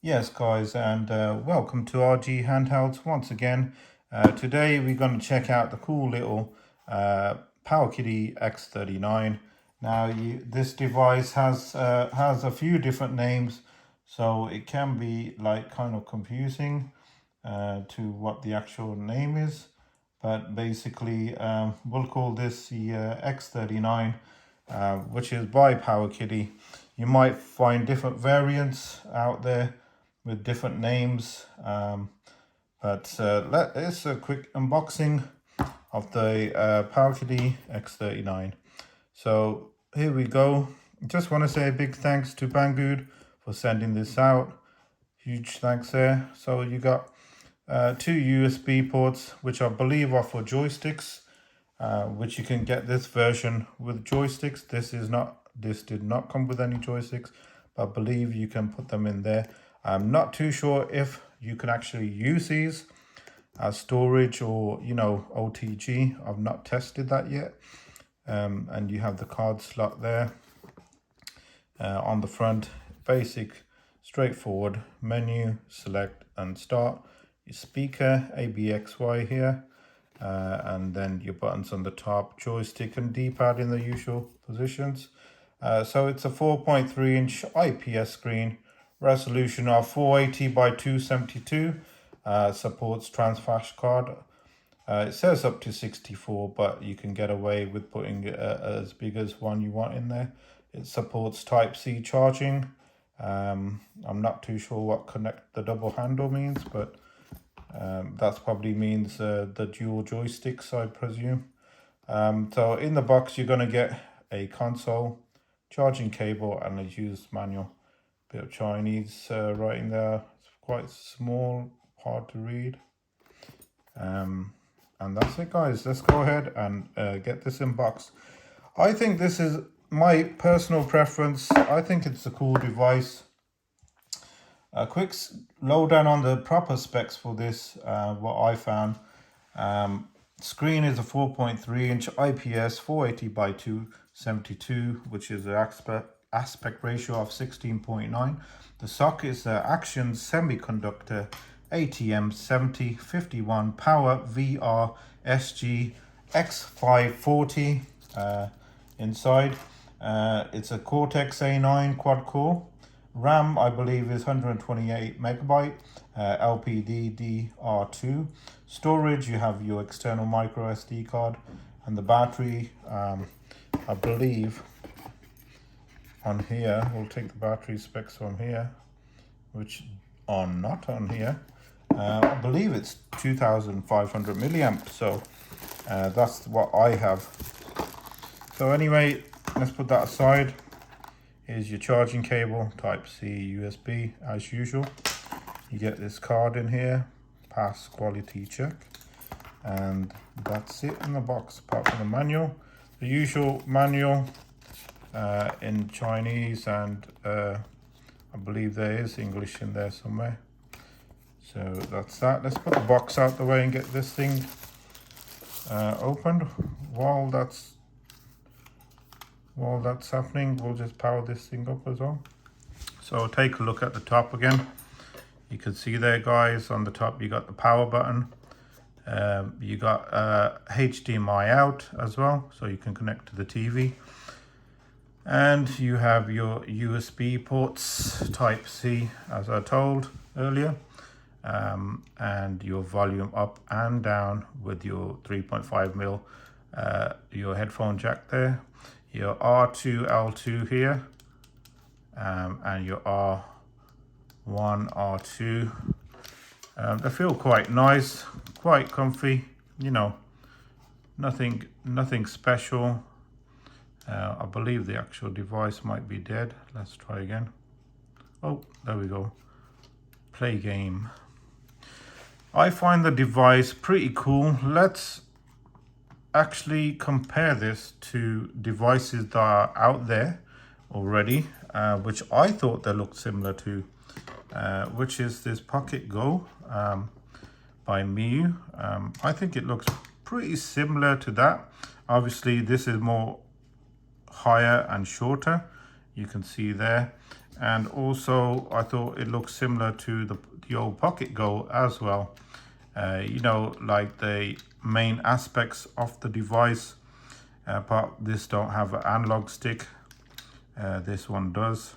Yes, guys, and welcome to RGHandhelds once again. Today we're going to check out the cool little Powkiddy X39. Now, this device has a few different names, so it can be like kind of confusing to what the actual name is. But basically, we'll call this the X39, which is by Powkiddy. You might find different variants out there with different names, but it's a quick unboxing of the Powkiddy X39. So here we go. Just want to say a big thanks to Banggood for sending this out. Huge thanks there. So you got two USB ports, which I believe are for joysticks, which you can get this version with joysticks. This did not come with any joysticks, but I believe you can put them in there. I'm not too sure if you can actually use these as storage or, OTG. I've not tested that yet. And you have the card slot there on the front. Basic, straightforward menu, select and start. Your speaker, ABXY here. And then your buttons on the top, joystick and D-pad in the usual positions. So it's a 4.3-inch IPS screen, resolution of 480 by 272, supports trans-flash card. It says up to 64, but you can get away with putting as big as one you want in there. It supports Type-C charging. I'm not too sure what connect the double handle means, but that probably means the dual joysticks, I presume. So in the box, you're going to get a console, charging cable, and a use manual. Bit of Chinese writing there. It's quite small, hard to read. And that's it, guys. Let's go ahead and get this unboxed. I think this is my personal preference. I think it's a cool device. A quick lowdown on the proper specs for this, what I found. Screen is a 4.3-inch IPS 480 by 272, which is an aspect ratio of 16.9. The socket is the Action Semiconductor ATM7051 PowerVR SG X540 inside. It's a Cortex A9 quad core. RAM, I believe, is 128 megabyte, LPDDR2. Storage, you have your external MicroSD card, and the battery, I believe, on here, we'll take the battery specs from here, which are not on here. I believe it's 2,500 milliamp, so that's what I have. So anyway, let's put that aside. Here's your charging cable, Type-C USB as usual. You get this card in here, pass quality check, and that's it in the box apart from the manual. The usual manual in Chinese, and I believe there is English in there somewhere. So that's that. Let's put the box out the way and get this thing opened. While that's happening, we'll just power this thing up as well. So take a look at the top again. You can see there, guys, on the top you got the power button. You got HDMI out as well, so you can connect to the TV. And you have your USB ports, Type-C, as I told earlier. And your volume up and down with your 3.5mm, your headphone jack there. Your R2, L2 here, and your R1, R2. They feel quite nice, quite comfy, nothing special. I believe the actual device might be dead. Let's try again. Oh, there we go. Play game. I find the device pretty cool. Let's actually compare this to devices that are out there already, which I thought they looked similar to, which is this Pocket Go by Miu. I think it looks pretty similar to that. Obviously, this is more higher and shorter. You can see there. And also I thought it looked similar to the old Pocket Go as well. You know, like the main aspects of the device. But this don't have an analog stick. This one does.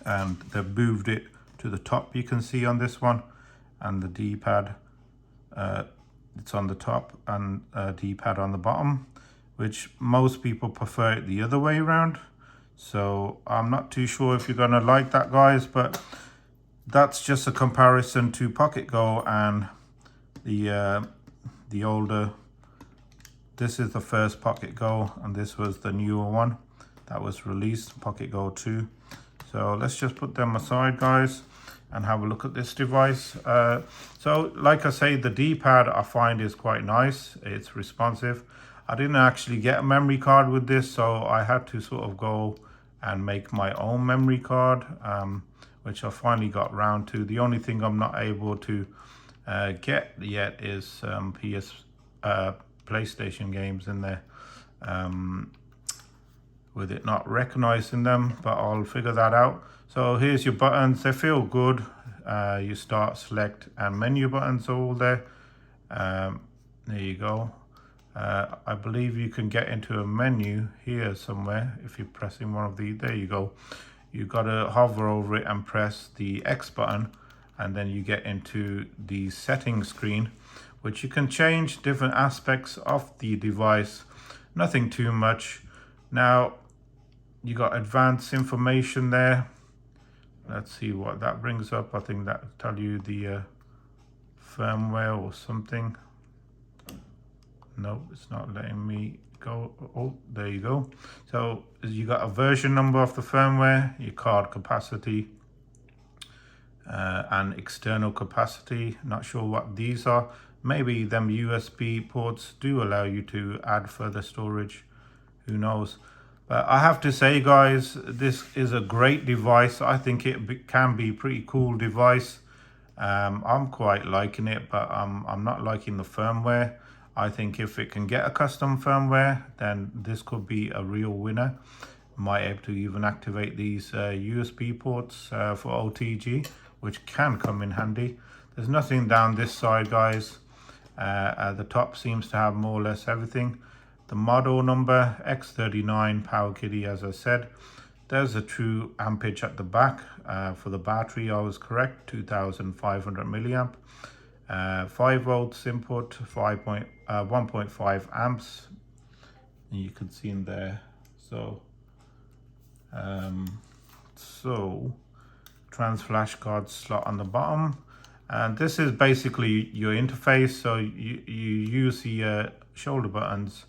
And they've moved it to the top, you can see on this one. And the D-pad, it's on the top, and D-pad on the bottom, which most people prefer it the other way around. So I'm not too sure if you're gonna like that, guys, but that's just a comparison to Pocket Go and the older. This is the first Pocket Go, and this was the newer one that was released, Pocket Go 2. So let's just put them aside, guys, and have a look at this device. So like I say, the D-pad I find is quite nice. It's responsive. I didn't actually get a memory card with this, so I had to sort of go and make my own memory card, which I finally got round to. The only thing I'm not able to get yet is PlayStation games in there, with it not recognizing them, but I'll figure that out. So here's your buttons. They feel good. You start, select, and menu buttons are all there. There you go. I believe you can get into a menu here somewhere if you're pressing one of these. There you go. You got to hover over it and press the X button, and then you get into the settings screen, which you can change different aspects of the device. Nothing too much. Now you got advanced information there. Let's see what that brings up. I think that will tell you the firmware or something. No, it's not letting me go. Oh, there you go. So you got a version number of the firmware, your card capacity, and external capacity. Not sure what these are. Maybe them USB ports do allow you to add further storage. Who knows? But I have to say, guys, this is a great device. I think it can be a pretty cool device. I'm quite liking it, but I'm not liking the firmware. I think if it can get a custom firmware, then this could be a real winner. Might able to even activate these USB ports for OTG, which can come in handy. There's nothing down this side, guys. The top seems to have more or less everything. The model number X39 Powkiddy, as I said. There's a true ampage at the back. For the battery, I was correct, 2500 milliamp. 5 volts input, 1.5 amps. And you can see in there. So trans flash card slot on the bottom. And this is basically your interface. So you use the shoulder buttons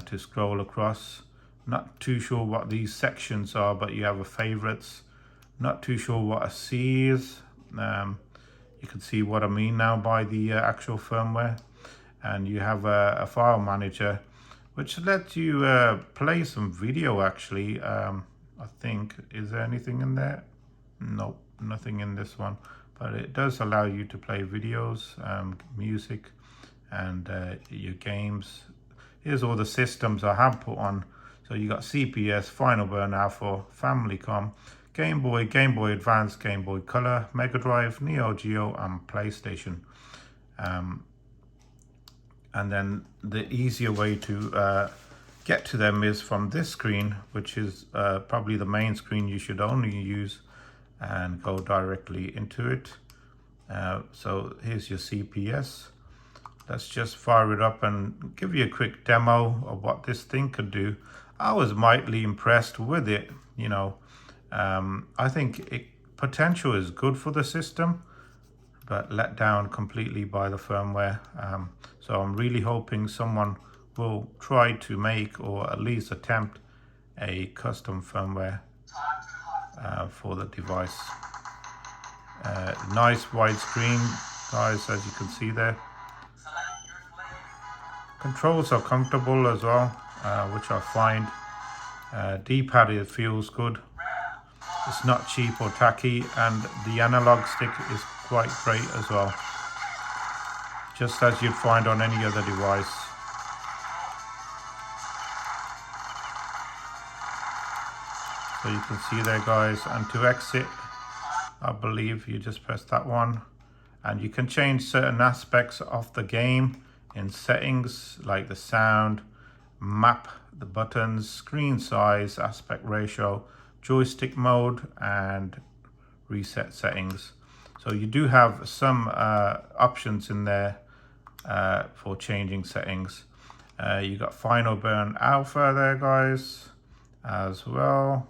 to scroll across. Not too sure what these sections are, but you have a favorites. Not too sure what a C is. You can see what I mean now by the actual firmware. And you have a file manager, which lets you play some video actually. I think, is there anything in there? Nope, nothing in this one. But it does allow you to play videos, music, and your games. Here's all the systems I have put on. So you got CPS, Final Burn Alpha, Famicom, Game Boy, Game Boy Advance, Game Boy Color, Mega Drive, Neo Geo, and PlayStation. And then the easier way to get to them is from this screen, which is probably the main screen you should only use, and go directly into it. So here's your CPS. Let's just fire it up and give you a quick demo of what this thing could do. I was mightily impressed with it, you know. I think potential is good for the system, but let down completely by the firmware. So I'm really hoping someone will try to make, or at least attempt, a custom firmware for the device. Nice widescreen, guys, as you can see there. Controls are comfortable as well, which I find. D-pad, it feels good. It's not cheap or tacky, and the analog stick is quite great as well, just as you'd find on any other device. So you can see there, guys. And to exit, I believe you just press that one. And you can change certain aspects of the game in settings like the sound, map, the buttons, screen size, aspect ratio, joystick mode, and reset settings. So you do have some options in there for changing settings. You got final burn alpha there, guys, as well.